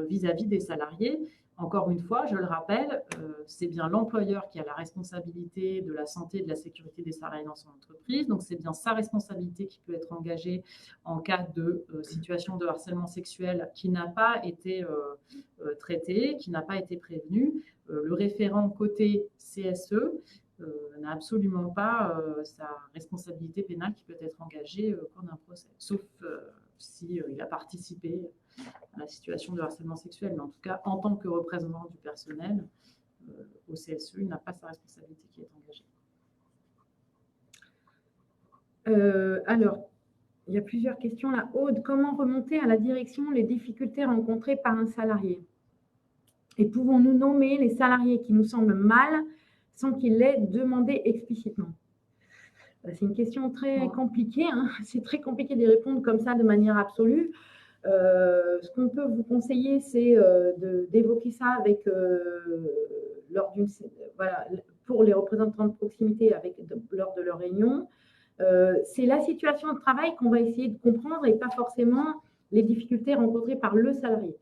vis-à-vis des salariés. Encore une fois, je le rappelle, c'est bien l'employeur qui a la responsabilité de la santé et de la sécurité des salariés dans son entreprise. Donc, c'est bien sa responsabilité qui peut être engagée en cas de situation de harcèlement sexuel qui n'a pas été traitée, qui n'a pas été prévenue. Le référent côté CSE n'a absolument pas sa responsabilité pénale qui peut être engagée au cours d'un procès, sauf s'il a participé à la situation de harcèlement sexuel. Mais en tout cas, en tant que représentant du personnel, au CSE, il n'a pas sa responsabilité qui est engagée. Alors, il y a plusieurs questions là. Aude, comment remonter à la direction les difficultés rencontrées par un salarié? Et pouvons-nous nommer les salariés qui nous semblent mal sans qu'ils l'aient demandé explicitement? C'est une question très compliquée. C'est très compliqué d'y répondre comme ça de manière absolue. Ce qu'on peut vous conseiller, c'est d'évoquer ça avec, pour les représentants de proximité lors de leur réunion. C'est la situation de travail qu'on va essayer de comprendre et pas forcément les difficultés rencontrées par le salarié.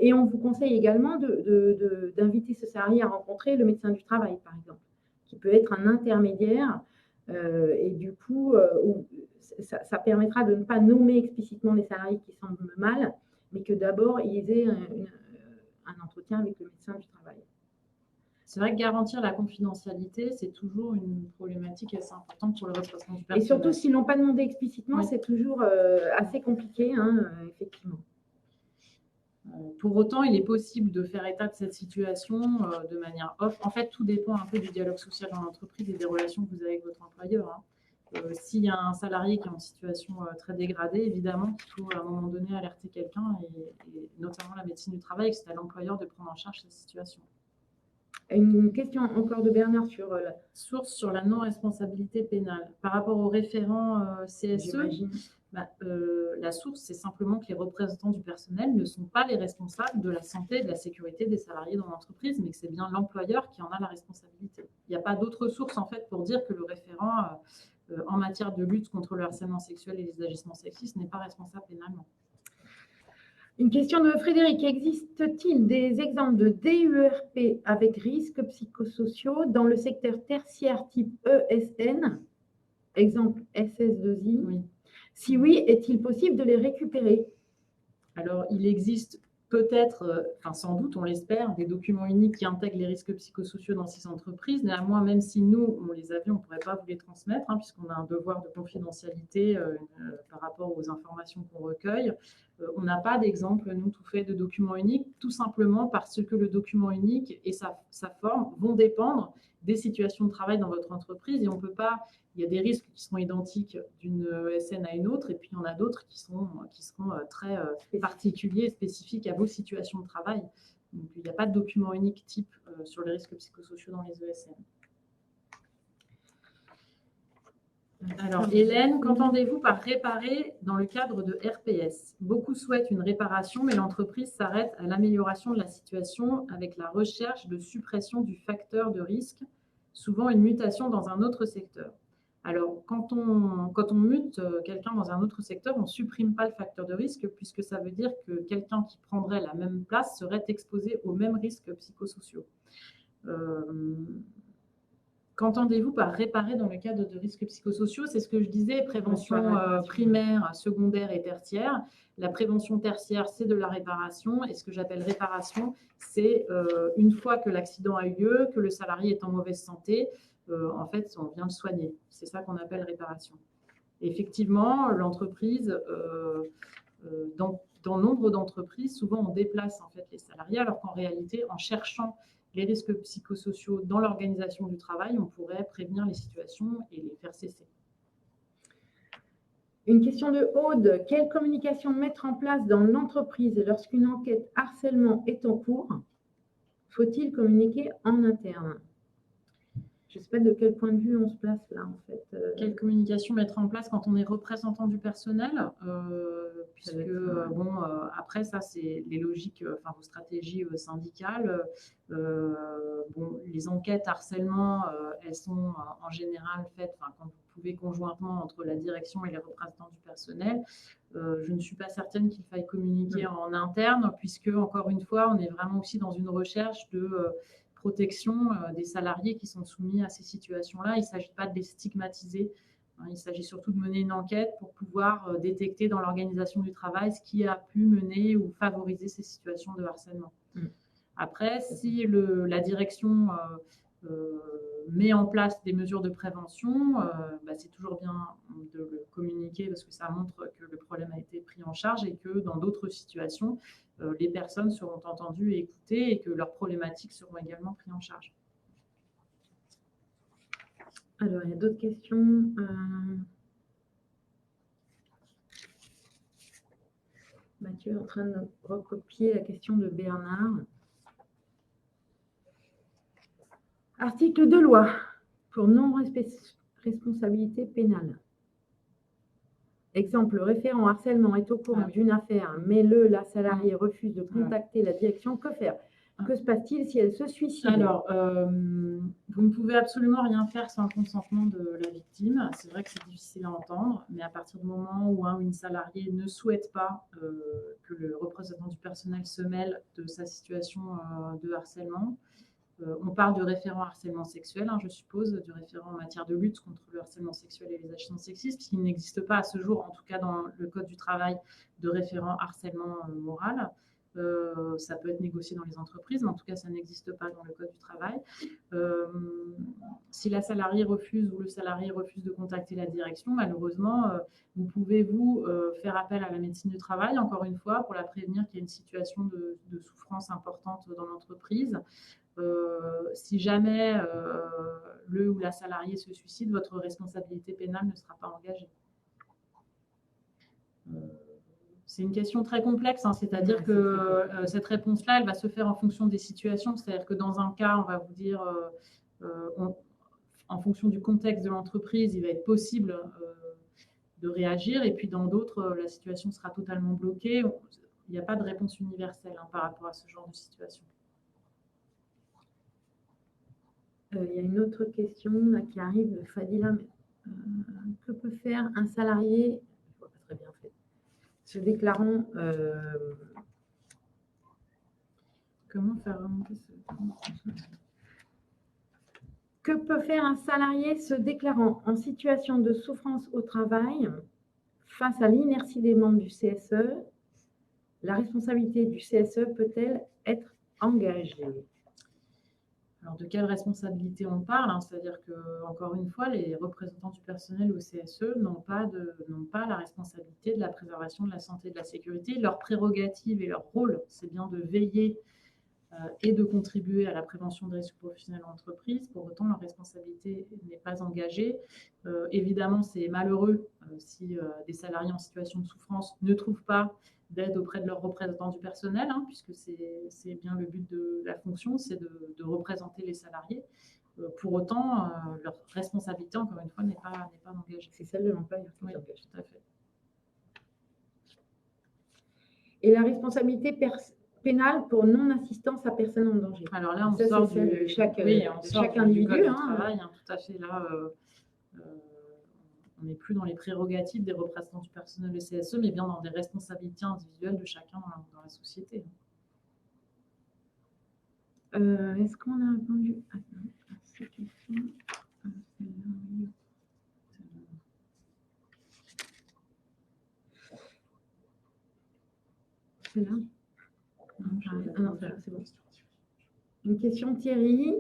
Et on vous conseille également d'inviter ce salarié à rencontrer le médecin du travail, par exemple, qui peut être un intermédiaire. Et du coup, ça permettra de ne pas nommer explicitement les salariés qui semblent mal, mais que d'abord, ils aient un entretien avec le médecin du travail. C'est vrai que garantir la confidentialité, c'est toujours une problématique assez importante pour le représentant du personnel. Et surtout, s'ils ne l'ont pas demandé explicitement, c'est toujours assez compliqué, effectivement. Pour autant, il est possible de faire état de cette situation de manière off. En fait, tout dépend un peu du dialogue social dans l'entreprise et des relations que vous avez avec votre employeur. S'il y a un salarié qui est en situation très dégradée, évidemment qu'il faut à un moment donné alerter quelqu'un, et notamment la médecine du travail, que c'est à l'employeur de prendre en charge cette situation. Une question encore de Bernard sur la source sur la non-responsabilité pénale. Par rapport au référent CSE, la source, c'est simplement que les représentants du personnel ne sont pas les responsables de la santé et de la sécurité des salariés dans l'entreprise, mais que c'est bien l'employeur qui en a la responsabilité. Il n'y a pas d'autre source, en fait, pour dire que le référent en matière de lutte contre le harcèlement sexuel et les agissements sexistes n'est pas responsable pénalement. Une question de Frédéric. Existe-t-il des exemples de DUERP avec risques psychosociaux dans le secteur tertiaire type ESN, exemple SS2I? Oui. Si oui, est-il possible de les récupérer? Alors, il existe peut-être, sans doute, on l'espère, des documents uniques qui intègrent les risques psychosociaux dans ces entreprises. Néanmoins, même si nous, on les avions, on ne pourrait pas vous les transmettre, puisqu'on a un devoir de confidentialité par rapport aux informations qu'on recueille. On n'a pas d'exemple, nous, tout fait de document unique, tout simplement parce que le document unique et sa forme vont dépendre des situations de travail dans votre entreprise et on peut pas. Il y a des risques qui sont identiques d'une ESN à une autre et puis il y en a d'autres qui seront très particuliers, spécifiques à vos situations de travail. Donc, il n'y a pas de document unique type sur les risques psychosociaux dans les ESN. Alors, Hélène, qu'entendez-vous par réparer dans le cadre de RPS? Beaucoup souhaitent une réparation, mais l'entreprise s'arrête à l'amélioration de la situation avec la recherche de suppression du facteur de risque, souvent une mutation dans un autre secteur. Alors, quand on mute quelqu'un dans un autre secteur, on ne supprime pas le facteur de risque puisque ça veut dire que quelqu'un qui prendrait la même place serait exposé aux mêmes risques psychosociaux. Qu'entendez-vous par réparer dans le cadre de risques psychosociaux? C'est ce que je disais, prévention primaire, secondaire et tertiaire. La prévention tertiaire, c'est de la réparation. Et ce que j'appelle réparation, c'est une fois que l'accident a eu lieu, que le salarié est en mauvaise santé, en fait, on vient le soigner. C'est ça qu'on appelle réparation. Et effectivement, l'entreprise, dans nombre d'entreprises, souvent on déplace en fait les salariés, alors qu'en réalité, en cherchant les risques psychosociaux dans l'organisation du travail, on pourrait prévenir les situations et les faire cesser. Une question de Aude. Quelle communication mettre en place dans l'entreprise lorsqu'une enquête harcèlement est en cours? Faut-il communiquer en interne? Je ne sais pas de quel point de vue on se place là, en fait. Quelle communication mettre en place quand on est représentant du personnel, puisque, après, ça, c'est les logiques, vos stratégies syndicales. Les enquêtes harcèlement, elles sont en général faites quand vous pouvez conjointement entre la direction et les représentants du personnel. Je ne suis pas certaine qu'il faille communiquer en interne, puisque, encore une fois, on est vraiment aussi dans une recherche de protection des salariés qui sont soumis à ces situations-là. Il ne s'agit pas de les stigmatiser. Il s'agit surtout de mener une enquête pour pouvoir détecter dans l'organisation du travail ce qui a pu mener ou favoriser ces situations de harcèlement. Après, si la direction met en place des mesures de prévention, c'est toujours bien de le communiquer parce que ça montre que le problème a été pris en charge et que dans d'autres situations, les personnes seront entendues et écoutées et que leurs problématiques seront également prises en charge. Alors, il y a d'autres questions. Mathieu est en train de recopier la question de Bernard. Article de loi pour non-responsabilité pénale. Exemple, le référent harcèlement est au courant d'une affaire, mais la salariée refuse de contacter la direction. Que faire? Que se passe-t-il si elle se suicide? Alors, vous ne pouvez absolument rien faire sans le consentement de la victime. C'est vrai que c'est difficile à entendre, mais à partir du moment où une salariée ne souhaite pas que le représentant du personnel se mêle de sa situation de harcèlement, on parle de référent harcèlement sexuel, je suppose, du référent en matière de lutte contre le harcèlement sexuel et les agressions sexistes, puisqu'il n'existe pas à ce jour, en tout cas dans le Code du travail, de référent harcèlement moral. Ça peut être négocié dans les entreprises, mais en tout cas, ça n'existe pas dans le Code du travail. Si la salariée refuse ou le salarié refuse de contacter la direction, malheureusement, vous pouvez faire appel à la médecine du travail, encore une fois, pour la prévenir qu'il y a une situation de souffrance importante dans l'entreprise. Si jamais le ou la salariée se suicide, votre responsabilité pénale ne sera pas engagée. C'est une question très complexe, c'est-à-dire que cette réponse-là, elle va se faire en fonction des situations. C'est-à-dire que dans un cas, on va vous dire, en fonction du contexte de l'entreprise, il va être possible de réagir, et puis dans d'autres, la situation sera totalement bloquée. Il n'y a pas de réponse universelle par rapport à ce genre de situation. Il y a une autre question là, qui arrive de Fadila. Que peut faire un salarié, je vois pas très bien fait, se déclarant comment faire remonter Que peut faire un salarié se déclarant en situation de souffrance au travail face à l'inertie des membres du CSE? La responsabilité du CSE peut-elle être engagée? Alors, de quelle responsabilité on parle, hein? C'est-à-dire que, encore une fois, les représentants du personnel au CSE n'ont pas la responsabilité de la préservation de la santé et de la sécurité. Leur prérogative et leur rôle, c'est bien de veiller et de contribuer à la prévention des risques professionnels en entreprise. Pour autant, leur responsabilité n'est pas engagée. Évidemment, c'est malheureux si des salariés en situation de souffrance ne trouvent pas d'aide auprès de leurs représentants du personnel, hein, puisque c'est bien le but de la fonction, c'est de représenter les salariés. Pour autant, leur responsabilité, encore une fois, n'est pas engagée. C'est celle de l'employeur. Oui, tout à fait. Et la responsabilité pénale pour non-assistance à personne en danger. Alors là, on sort de chaque individu. individu. Travail, hein, tout à fait. Là, on n'est plus dans les prérogatives des représentants du personnel du CSE, mais bien dans des responsabilités individuelles de chacun dans la société. Est-ce qu'on a répondu à cette question? C'est là. Non, c'est bon. Une question de Thierry.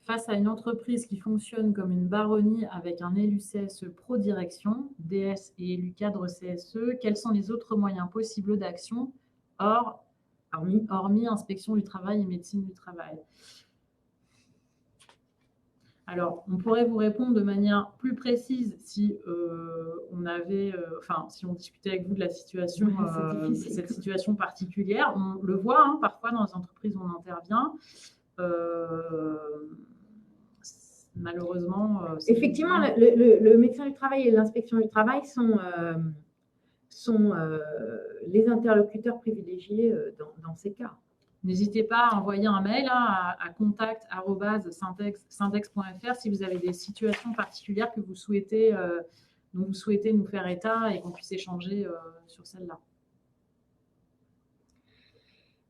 Face à une entreprise qui fonctionne comme une baronnie avec un élu CSE pro-direction, DS et élu cadre CSE, quels sont les autres moyens possibles d'action hormis inspection du travail et médecine du travail? Alors, on pourrait vous répondre de manière plus précise si si on discutait avec vous de la situation, cette situation particulière. On le voit, hein, parfois dans les entreprises où on intervient. Malheureusement, effectivement, le médecin du travail et l'inspection du travail sont les interlocuteurs privilégiés dans ces cas. N'hésitez pas à envoyer un mail à contact@syndex.fr si vous avez des situations particulières que vous souhaitez, dont vous souhaitez nous faire état et qu'on puisse échanger sur celle-là.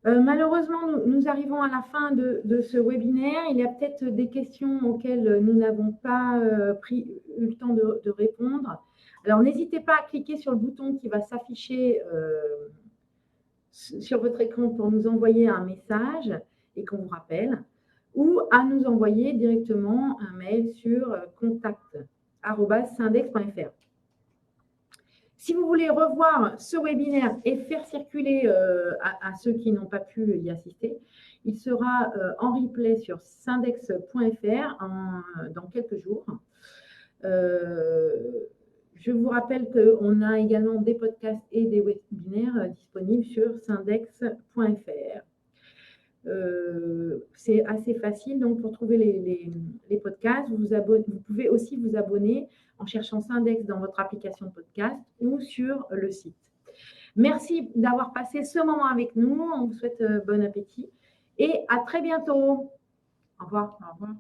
Malheureusement, nous arrivons à la fin de ce webinaire. Il y a peut-être des questions auxquelles nous n'avons pas eu le temps de répondre. Alors, n'hésitez pas à cliquer sur le bouton qui va s'afficher sur votre écran pour nous envoyer un message et qu'on vous rappelle, ou à nous envoyer directement un mail sur contact@syndex.fr. Si vous voulez revoir ce webinaire et faire circuler à ceux qui n'ont pas pu y assister, il sera en replay sur syndex.fr dans quelques jours. Je vous rappelle qu'on a également des podcasts et des webinaires disponibles sur syndex.fr. C'est assez facile, donc pour trouver les podcasts, vous pouvez aussi vous abonner en cherchant Syndex dans votre application de podcast ou sur le site. Merci d'avoir passé ce moment avec nous. On vous souhaite bon appétit et à très bientôt. Au revoir. Au revoir.